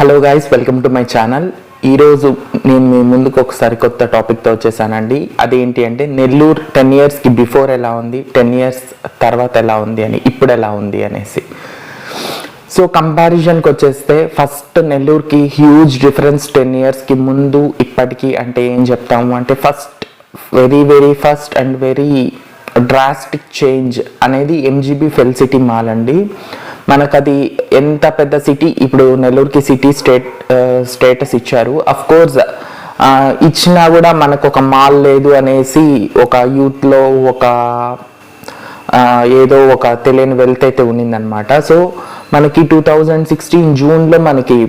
Hello guys, welcome to my channel. ఈరోజు నేను మీ ముందుకు ఒకసారి కొత్త టాపిక్తో వచ్చేసానండి. అదేంటి అంటే నెల్లూరు 10 ఇయర్స్కి బిఫోర్ ఎలా ఉంది, 10 ఇయర్స్ తర్వాత ఎలా ఉంది అని, ఇప్పుడు ఎలా ఉంది అనేసి. సో కంపారిజన్కి వచ్చేస్తే ఫస్ట్ నెల్లూరుకి హ్యూజ్ డిఫరెన్స్ 10 ఇయర్స్కి ముందు ఇప్పటికీ అంటే ఏం చెప్తాము అంటే very first and very drastic change అనేది ఎంజీబీ ఫెల్సిటీ మాల్ అండి. మనకు అది ఎంత పెద్ద సిటీ, ఇప్పుడు నెల్లూరుకి సిటీ స్టేటస్ ఇచ్చారు. అఫ్ కోర్స్ ఇచ్చినా కూడా మనకు ఒక మాల్ లేదు అనేసి ఒక యూత్లో ఏదో ఒక తెలియని వెల్త్ అయితే ఉన్నిందనమాట. సో మనకి 2016 జూన్లో మనకి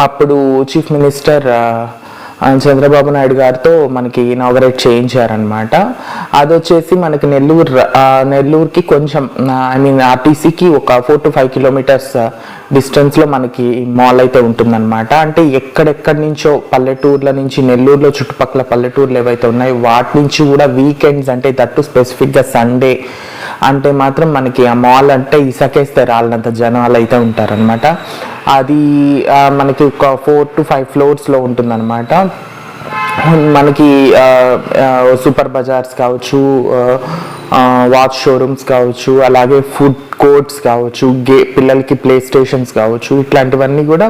అప్పుడు చీఫ్ మినిస్టర్ చంద్రబాబు నాయుడు గారితో మనకి ఇనాగరేట్ చేయించారనమాట. అది వచ్చేసి మనకి నెల్లూరుకి కొంచెం ఆర్టీసీకి ఒక 4 to 5 కిలోమీటర్స్ డిస్టెన్స్లో మనకి మాల్ అయితే ఉంటుందన్నమాట. అంటే ఎక్కడెక్కడి నుంచో పల్లెటూర్ల నుంచి, నెల్లూరులో చుట్టుపక్కల పల్లెటూర్లు ఏవైతే ఉన్నాయో వాటి నుంచి కూడా వీకెండ్స్ అంటే దట్టు స్పెసిఫిక్గా సండే అంటే మాత్రం మనకి ఆ మాల్ అంటే ఇసకేస్తే రాళ్ళంత జనాలు అయితే ఉంటారనమాట. అది మనకి ఒక 4 to 5 ఫ్లోర్స్లో ఉంటుందన్నమాట. మనకి సూపర్ బజార్స్ కావచ్చు, వాచ్ షోరూమ్స్ కావచ్చు, అలాగే ఫుడ్ కోర్ట్స్ కావచ్చు, పిల్లలకి ప్లే స్టేషన్స్ కావచ్చు, ఇట్లాంటివన్నీ కూడా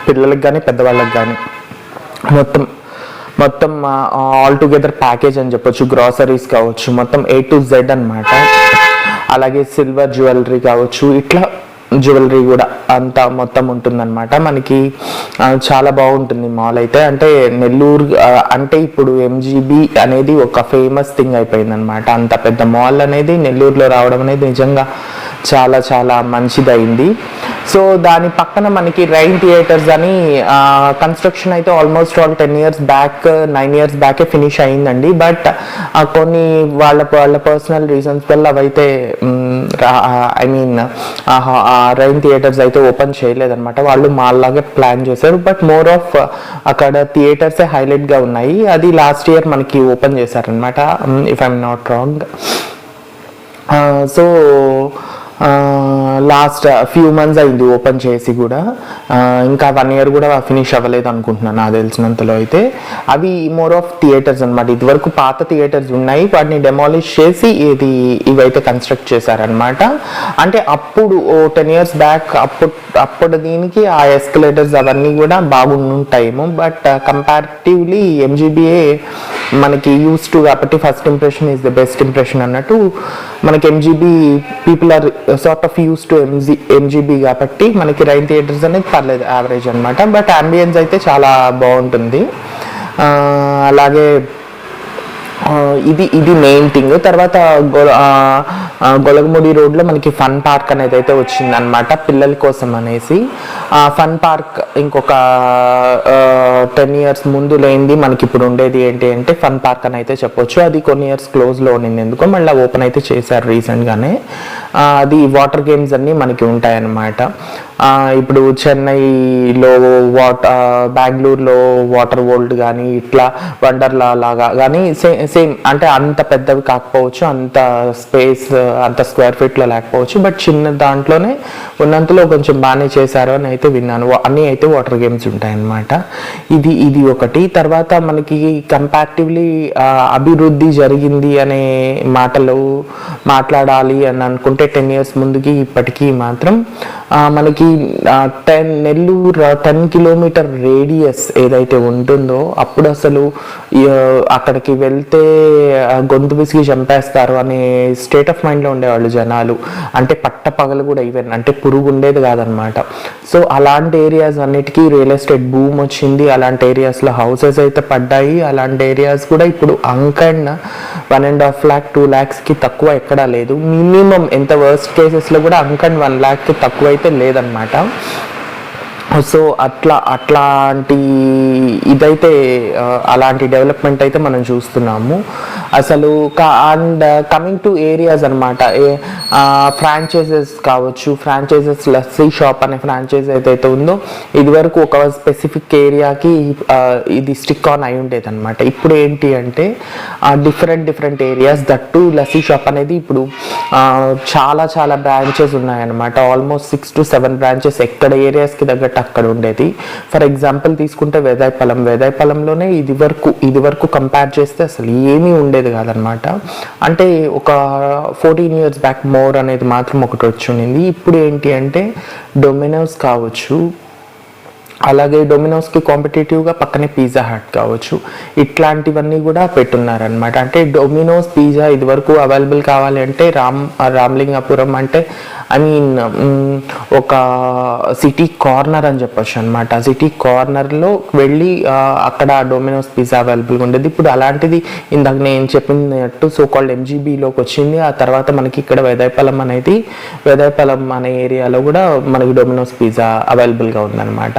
పిల్లలకి కానీ పెద్దవాళ్ళకి కానీ మొత్తం ఆల్ టుగెదర్ ప్యాకేజ్ అని చెప్పొచ్చు. గ్రాసరీస్ కావచ్చు, మొత్తం A to Z అనమాట. అలాగే సిల్వర్ జ్యువెలరీ కావచ్చు, ఇట్లా జ్యువెలరీ కూడా అంతా మొత్తం ఉంటుందన్నమాట. మనకి చాలా బాగుంటుంది మాల్ అయితే. అంటే నెల్లూరు అంటే ఇప్పుడు ఎంజీబీ అనేది ఒక ఫేమస్ థింగ్ అయిపోయిందనమాట. అంత పెద్ద మాల్ అనేది నెల్లూరులో రావడం అనేది నిజంగా చాలా చాలా మంచిదైంది. సో దాని పక్కన మనకి రైన్ థియేటర్స్ అని కన్స్ట్రక్షన్ అయితే ఆల్మోస్ట్ 10 ఇయర్స్ బ్యాక్, 9 ఇయర్స్ బ్యాకే ఫినిష్ అయిందండి. బట్ కొన్ని వాళ్ళ పర్సనల్ రీజన్స్ వల్ల అవైతే రైన్ థియేటర్స్ అయితే ఓపెన్ చేయలేదన్నమాట. వాళ్ళు మాల్ లాగా ప్లాన్ చేశారు. బట్ మోర్ ఆఫ్ అక్కడ థియేటర్సే హైలైట్గా ఉన్నాయి. అది లాస్ట్ ఇయర్ మనకి ఓపెన్ చేశారనమాట, if I'm not wrong. So last few months అయింది ఓపెన్ చేసి కూడా. ఇంకా 1 ఇయర్ కూడా ఫినిష్ అవ్వలేదు అనుకుంటున్నాను నాకు తెలిసినంతలో అయితే. అవి మోర్ ఆఫ్ థియేటర్స్ అనమాట. ఇదివరకు పాత థియేటర్స్ ఉన్నాయి, వాటిని డెమాలిష్ చేసి ఇవైతే కన్స్ట్రక్ట్ చేశారనమాట. అంటే అప్పుడు 10 ఇయర్స్ బ్యాక్ అప్పుడు దీనికి ఆ ఎస్కలేటర్స్ అవన్నీ కూడా బాగుంటాయేమో. బట్ కంపారిటివ్లీ ఎంజీబీఏ మనకి యూస్ టు కాబట్టి first impression is the best impression అన్నట్టు మనకి MGB people are sort of use to MGB కాబట్టి మనకి రైన్ థియేటర్స్ అనేది పర్లేదు, యావరేజ్ అనమాట. బట్ అంబియన్స్ అయితే చాలా బాగుంటుంది. అలాగే ఇది మెయిన్ థింగ్. తర్వాత గొలగముడి రోడ్లో మనకి ఫన్ పార్క్ అనేది అయితే వచ్చిందనమాట పిల్లల కోసం అనేసి. ఫన్ పార్క్ ఇంకొక 10 ఇయర్స్ ముందు లేనిది మనకి ఇప్పుడు ఉండేది ఏంటి అంటే ఫన్ పార్క్ అని అయితే చెప్పొచ్చు. అది కొన్ని ఇయర్స్ క్లోజ్లో ఉండింది, ఎందుకో మళ్ళీ ఓపెన్ అయితే చేశారు రీసెంట్గానే. అది వాటర్ గేమ్స్ అన్నీ మనకి ఉంటాయన్నమాట. ఇప్పుడు చెన్నైలో బెంగళూరులో వాటర్ వరల్డ్ కానీ ఇట్లా వండర్లా లాగా కానీ సేమ్ అంటే అంత పెద్దవి కాకపోవచ్చు, అంత స్పేస్ అంత స్క్వేర్ ఫీట్లో లేకపోవచ్చు, బట్ చిన్న దాంట్లోనే ఉన్నంతలో కొంచెం బాగానే చేశారు అని అయితే విన్నాను. అన్నీ అయితే వాటర్ గేమ్స్ ఉంటాయన్నమాట. ఇది ఒకటి. తర్వాత మనకి కంపారిటివ్లీ అభివృద్ధి జరిగింది అనే మాట్లాడాలి అని అనుకుంటే 10 ఇయర్స్ ముందుకి ఇప్పటికీ మాత్రం మనకి నెల్లూరు 10 కిలోమీటర్ రేడియస్ ఏదైతే ఉంటుందో అప్పుడు అసలు అక్కడికి వెళ్తే గొంతు విసిగి చంపేస్తారు అనే స్టేట్ ఆఫ్ మైండ్లో ఉండేవాళ్ళు జనాలు. అంటే పగలు కూడా ఈవెన్ అంటే పురుగు ఉండేది కాదనమాట. సో అలాంటి ఏరియాస్ అన్నిటికీ రియల్ ఎస్టేట్ బూమ్ వచ్చింది. అలాంటి ఏరియాస్లో హౌసెస్ అయితే పడ్డాయి. అలాంటి ఏరియాస్ కూడా ఇప్పుడు అంకన్ 1.5 lakh 2 lakhsకి తక్కువ ఎక్కడా లేదు. మినిమం ఎంత వర్స్ట్ కేసెస్లో కూడా అంకన్ 1 lakhకి తక్కువ అయితే లేదనమాట. సో అట్లాంటి ఇదైతే అలాంటి డెవలప్మెంట్ అయితే మనం చూస్తున్నాము అసలు. అండ్ కమింగ్ టు ఏరియాస్ అనమాట, ఫ్రాంచైజెస్ కావచ్చు, ఫ్రాంచైజెస్ లస్సీ షాప్ అనే ఫ్రాంచైజ్ ఏదైతే ఉందో ఇదివరకు ఒక స్పెసిఫిక్ ఏరియాకి ఇది స్టిక్ ఆన్ అయి ఉండేది అనమాట. ఇప్పుడు ఏంటి అంటే different areas that lassi shop అనేది ఇప్పుడు చాలా బ్రాంచెస్ ఉన్నాయన్నమాట. ఆల్మోస్ట్ 6 to 7 బ్రాంచెస్ ఎక్కడ ఏరియాస్కి తగ్గట్టు అక్కడ ఉండేది. ఫర్ ఎగ్జాంపుల్ తీసుకుంటే వేదాయపాలెంలోనే ఇది వరకు కంపేర్ చేస్తే అసలు ఏమీ ఉండేది కాదనమాట. అంటే ఒక 14 years బ్యాక్ మోర్ అనేది మాత్రం ఒకటి వచ్చి ఉండింది. ఇప్పుడు ఏంటి అంటే డొమినోస్ కావచ్చు, అలాగే డొమినోస్కి కాంపిటేటివ్గా పక్కనే పిజ్జా హట్ కావచ్చు, ఇట్లాంటివన్నీ కూడా పెట్టున్నారనమాట. అంటే డొమినోస్ పిజ్జా ఇది వరకు అవైలబుల్ కావాలి అంటే రామలింగాపురం అంటే ఒక సిటీ కార్నర్ అని చెప్పొచ్చు అనమాట. సిటీ కార్నర్లో వెళ్ళి అక్కడ డొమినోస్ పిజ్జా అవైలబుల్గా ఉండేది. ఇప్పుడు అలాంటిది ఇందాక నేను చెప్పినట్టు సో కాల్డ్ ఎంజీబీలోకి వచ్చింది. ఆ తర్వాత మనకి ఇక్కడ వేదాయపాలెం అనే ఏరియాలో కూడా మనకి డొమినోస్ పిజ్జా అవైలబుల్గా ఉందన్నమాట.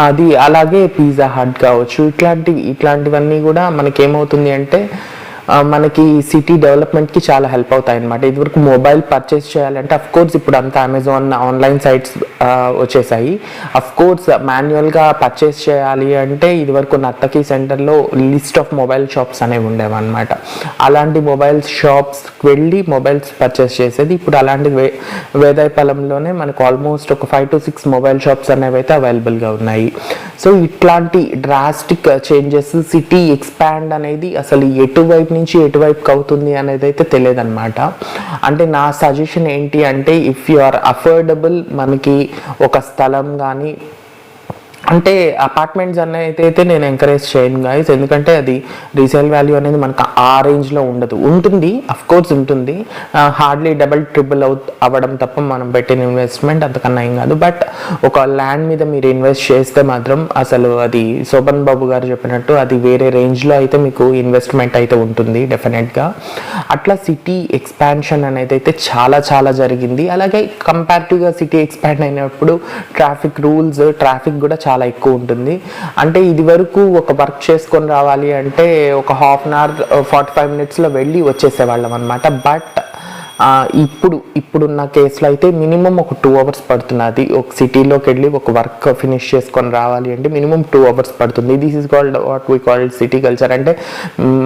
అది అలాగే పిజ్జా హట్ కావచ్చు, ఇట్లాంటివన్నీ కూడా మనకి ఏమవుతుంది అంటే మనకి సిటీ డెవలప్మెంట్కి చాలా హెల్ప్ అవుతాయి అనమాట. ఇదివరకు మొబైల్ పర్చేస్ చేయాలంటే అఫ్కోర్స్ ఇప్పుడు అంతా అమెజాన్ ఆన్లైన్ సైట్స్ వచ్చేసాయి. అఫ్కోర్స్ మాన్యువల్గా పర్చేస్ చేయాలి అంటే ఇదివరకు నర్తకి సెంటర్లో లిస్ట్ ఆఫ్ మొబైల్ షాప్స్ అనేవి ఉండేవన్నమాట. అలాంటి మొబైల్ షాప్స్కి వెళ్ళి మొబైల్స్ పర్చేస్ చేసేది. ఇప్పుడు అలాంటి వేదాయపాలెంలోనే మనకు ఆల్మోస్ట్ ఒక 5 to 6 మొబైల్ షాప్స్ అనేవి అయితే అవైలబుల్గా ఉన్నాయి. సో ఇట్లాంటి డ్రాస్టిక్ చేంజెస్, సిటీ ఎక్స్పాండ్ అనేది అసలు ఎటువైపు నుంచి ఎటువైపుకి అవుతుంది అనేది అయితే తెలియదు అనమాట. అంటే నా సజెషన్ ఏంటి అంటే ఇఫ్ యు ఆర్ అఫోర్డబుల్, మనకి ఒక స్థలం కానీ అంటే అపార్ట్మెంట్స్ అనేది అయితే నేను ఎంకరేజ్ చేయను గాయస్, ఎందుకంటే అది రీసేల్ వాల్యూ అనేది మనకు ఆ రేంజ్లో ఉంటుంది. అఫ్కోర్స్ ఉంటుంది, హార్డ్లీ డబుల్ ట్రిపుల్ అవ్వడం తప్ప మనం పెట్టిన ఇన్వెస్ట్మెంట్ అంతకన్నా ఏం కాదు. బట్ ఒక ల్యాండ్ మీద మీరు ఇన్వెస్ట్ చేస్తే మాత్రం అసలు అది శోభన్ బాబు గారు చెప్పినట్టు అది వేరే రేంజ్లో అయితే మీకు ఇన్వెస్ట్మెంట్ అయితే ఉంటుంది డెఫినెట్గా. అట్లా సిటీ ఎక్స్పాన్షన్ అనేది అయితే చాలా జరిగింది. అలాగే కంపారిటివ్గా సిటీ ఎక్స్పాండ్ అయినప్పుడు ట్రాఫిక్ కూడా చాలా ఎక్కువ ఉంటుంది. అంటే ఇది వరకు ఒక వర్క్ చేసుకొని రావాలి అంటే ఒక 1/2 hour 45 minutesలో వెళ్ళి వచ్చేసేవాళ్ళం అనమాట. బట్ ఇప్పుడున్న కేసులో అయితే మినిమం ఒక 2 hours పడుతున్నది. ఒక సిటీలోకి వెళ్ళి ఒక వర్క్ ఫినిష్ చేసుకొని రావాలి అంటే మినిమం 2 hours పడుతుంది. This is called what we called city culture. అంటే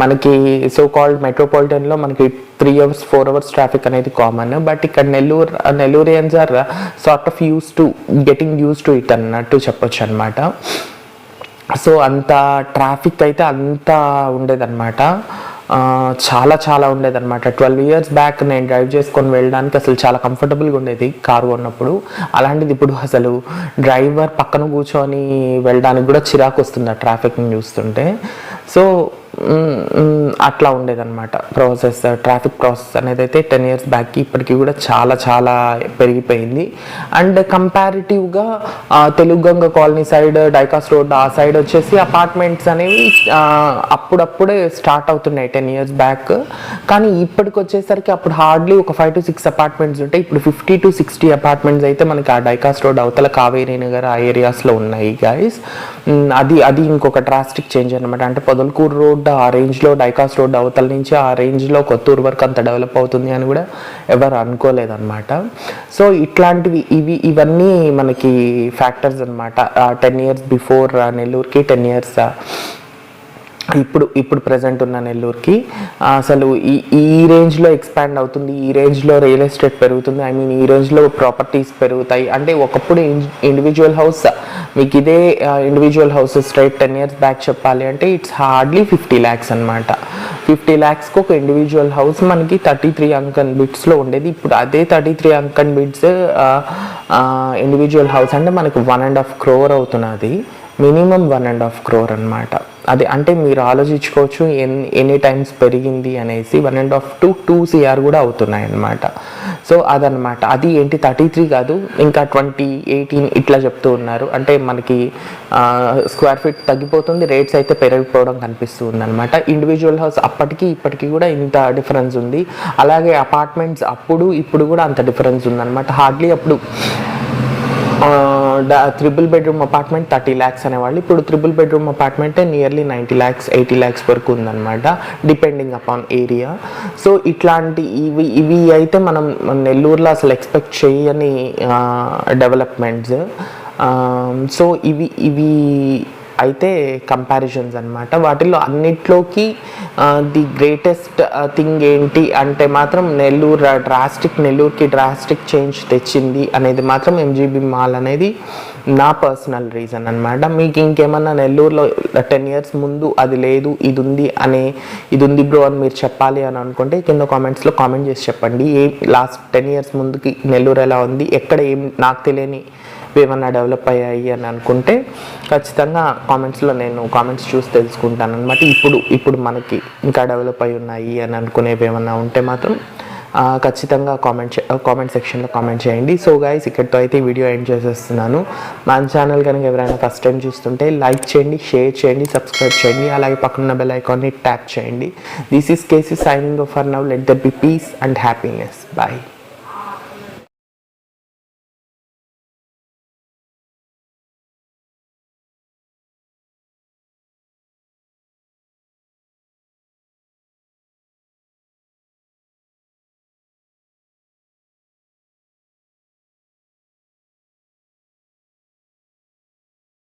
మనకి సో కాల్డ్ మెట్రోపాలిటన్లో మనకి 3 hours 4 hours ట్రాఫిక్ అనేది కామన్. బట్ ఇక్కడ Nellorians are sort of getting use to it అన్నట్టు చెప్పొచ్చు అనమాట. సో అంత ట్రాఫిక్ అయితే అంతా ఉండేదన్నమాట, చాలా ఉండేదన్నమాట. 12 years బ్యాక్ నేను డ్రైవ్ చేసుకొని వెళ్ళడానికి అసలు చాలా కంఫర్టబుల్గా ఉండేది కారు కొన్నప్పుడు. అలాంటిది ఇప్పుడు అసలు డ్రైవర్ పక్కన కూర్చొని వెళ్ళడానికి కూడా చిరాకు వస్తుంది ఆ ట్రాఫిక్ని చూస్తుంటే. సో అట్లా ఉండేదన్నమాట ట్రాఫిక్ ప్రాసెస్ అనేది అయితే 10 years బ్యాక్కి ఇప్పటికీ కూడా చాలా పెరిగిపోయింది. అండ్ కంపారిటివ్గా తెలుగుగంగ కాలనీ సైడ్, డైకాస్ రోడ్ ఆ సైడ్ వచ్చేసి అపార్ట్మెంట్స్ అనేవి అప్పుడప్పుడే స్టార్ట్ అవుతున్నాయి 10 years బ్యాక్. కానీ ఇప్పటికి వచ్చేసరికి అప్పుడు హార్డ్లీ ఒక 5 to 6 అపార్ట్మెంట్స్ ఉంటాయి. ఇప్పుడు 50 to 60 అపార్ట్మెంట్స్ అయితే మనకి ఆ డైకాస్ రోడ్ అవతల కావేరీ నగర్ ఆ ఏరియాస్లో ఉన్నాయి గైస్. అది ఇంకొక డ్రాస్టిక్ చేంజ్ అనమాట. అంటే పొదలకూరు రోడ్ ఆ రేంజ్లో, డైకాస్ రోడ్ అవతల నుంచి ఆ రేంజ్లో కొత్తూరు వరకు అంత డెవలప్ అవుతుంది అని కూడా ఎవరు అనుకోలేదన్నమాట. సో ఇట్లాంటివి ఇవన్నీ మనకి ఫ్యాక్టర్స్ అనమాట. 10 years బిఫోర్ నెల్లూరుకి, 10 years ఇప్పుడు ప్రజెంట్ ఉన్న నెల్లూరుకి అసలు ఈ రేంజ్లో ఎక్స్పాండ్ అవుతుంది, ఈ రేంజ్లో రియల్ ఎస్టేట్ పెరుగుతుంది, ఈ రేంజ్లో ప్రాపర్టీస్ పెరుగుతాయి. అంటే ఒకప్పుడు ఇండివిజువల్ హౌస్ మీకు ఇదే individual house straight 10 years back చెప్పాలి అంటే ఇట్స్ హార్డ్లీ 50 lakhs అనమాట. 50 lakhsకి ఒక ఇండివిజువల్ హౌస్ మనకి 33 అంకన్ బిట్స్లో ఉండేది. ఇప్పుడు అదే 33 అంకన్ బిట్స్ ఇండివిజువల్ హౌస్ అంటే మనకి 1.5 crore అవుతున్నది. మినిమం 1.5 crore అనమాట. అది అంటే మీరు ఆలోచించుకోవచ్చు ఎన్ని టైమ్స్ పెరిగింది అనేసి. 1.5 to 2 CR కూడా అవుతున్నాయి అన్నమాట. సో అదనమాట. అది ఏంటి 33 కాదు, ఇంకా 20, 18 ఇట్లా చెప్తూ ఉన్నారు. అంటే మనకి స్క్వేర్ ఫీట్ తగ్గిపోతుంది, రేట్స్ అయితే పెరిగిపోవడం కనిపిస్తుంది అనమాట. ఇండివిజువల్ హౌస్ అప్పటికి ఇప్పటికీ కూడా ఇంత డిఫరెన్స్ ఉంది. అలాగే అపార్ట్మెంట్స్ అప్పుడు ఇప్పుడు కూడా అంత డిఫరెన్స్ ఉందన్నమాట. హార్డ్లీ అప్పుడు త్రిబుల్ బెడ్రూమ్ అపార్ట్మెంట్ 30 lakhs అనేవాళ్ళు, ఇప్పుడు triple bedroom అపార్ట్మెంటే nearly 90 lakhs 80 lakhs వరకు ఉందన్నమాట, డిపెండింగ్ అపాన్ ఏరియా. సో ఇట్లాంటి ఇవి అయితే మనం నెల్లూరులో అసలు ఎక్స్పెక్ట్ చేయని డెవలప్మెంట్స్. సో ఇవి అయితే కంపారిజన్స్ అనమాట. వాటిల్లో అన్నిట్లోకి ది గ్రేటెస్ట్ థింగ్ ఏంటి అంటే మాత్రం నెల్లూరుకి డ్రాస్టిక్ చేంజ్ తెచ్చింది అనేది మాత్రం ఎంజీబీ మాల్ అనేది నా పర్సనల్ రీజన్ అనమాట. మీకు ఇంకేమన్నా నెల్లూరులో 10 years ముందు అది లేదు ఇది ఉంది బ్రో అని మీరు చెప్పాలి అని అనుకుంటే కింద కామెంట్స్లో కామెంట్ చేసి చెప్పండి. లాస్ట్ 10 years ముందుకి నెల్లూరు ఎలా ఉంది, ఎక్కడ నాకు తెలియని ఏమన్నా డెవలప్ అయ్యాయి అని అనుకుంటే ఖచ్చితంగా కామెంట్స్లో నేను కామెంట్స్ చూసి తెలుసుకుంటాను అనమాట. ఇప్పుడు మనకి ఇంకా డెవలప్ అయి ఉన్నాయి అని అనుకునేవి ఏమన్నా ఉంటే మాత్రం ఖచ్చితంగా కామెంట్ సెక్షన్లో కామెంట్ చేయండి. సో గైస్, ఇక్కడితో అయితే వీడియో ఎండ్ చేసేస్తున్నాను. మన ఛానల్ కనుక ఎవరైనా ఫస్ట్ టైం చూస్తుంటే లైక్ చేయండి, షేర్ చేయండి, సబ్స్క్రైబ్ చేయండి, అలాగే పక్కన బెల్ ఐకాన్ని ట్యాప్ చేయండి. This is KC signing off for now. Let there be peace and happiness. Bye.